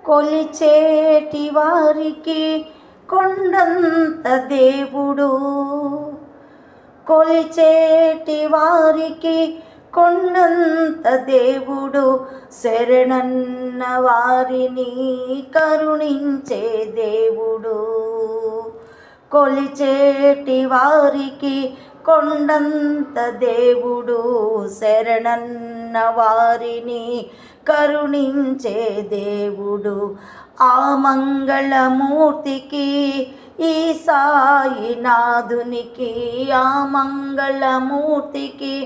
కొలిచేటి వారికి కొండంత దేవుడు, కొలిచేటి వారికి కొండంత దేవుడు, శరణన్న వారిని కరుణించే దేవుడు. కొలిచేటి వారికి కొండంత దేవుడు, శరణన్న వారిని కరుణించే దేవుడు. ఆ మంగళమూర్తికి ఈ సాయినాథునికి, ఆ మంగళమూర్తికి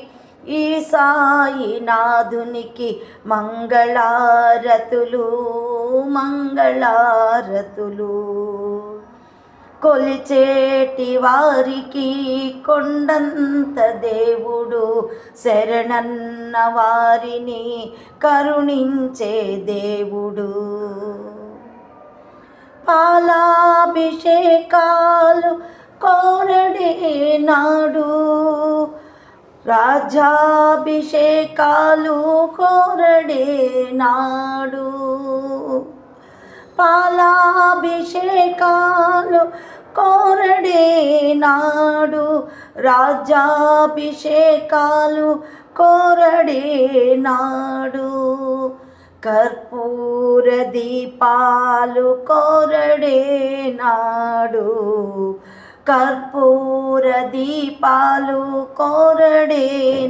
ఈ సాయినాథునికి మంగళారతులు మంగళారతులు. కొలిచేటి వారికి కొండంత దేవుడు, శరణన్న వారిని కరుణించే దేవుడు. పాలాభిషేకాలు కోరడే నాడు, రాజ్యాభిషేకాలు కోరడే నాడు. పాలాభిషేకాలు కోరడే నాడు, రాజ్యాభిషేకాలు కోరడే నాడు. కర్పూర దీపాలు కోరడే నాడు, కర్పూర దీపాలు కోరడే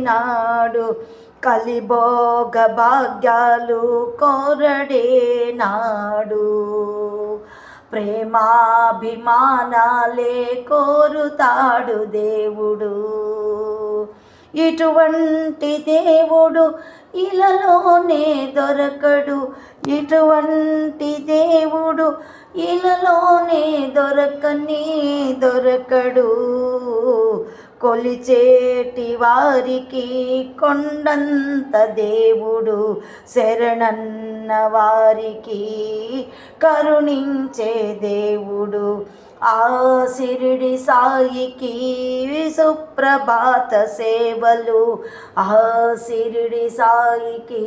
నాడు. కలిభోగ భాగ్యాలు కోరడే నాడు, ప్రేమాభిమానాలే కోరుతాడు దేవుడు. ఇటువంటి దేవుడు ఇలలోనే దొరకడు, ఇటువంటి దేవుడు ఇలలోనే దొరకడు. కొలిచేటి వారికి కొండంత దేవుడు, శరణన్న వారికి కరుణించే దేవుడు. ఆ షిరిడి సాయికి సుప్రభాత సేవలు, ఆ షిరిడి సాయికి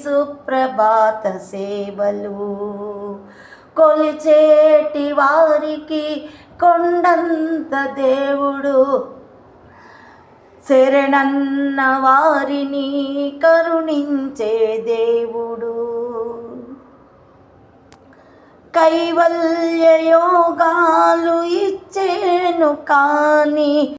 సుప్రభాత సేవలు. కొలిచేటి వారికి కొండంత దేవుడు, శరణన్న వారిని కరుణించే దేవుడు. కైవల్య యోగాలు ఇచ్చేను కానీ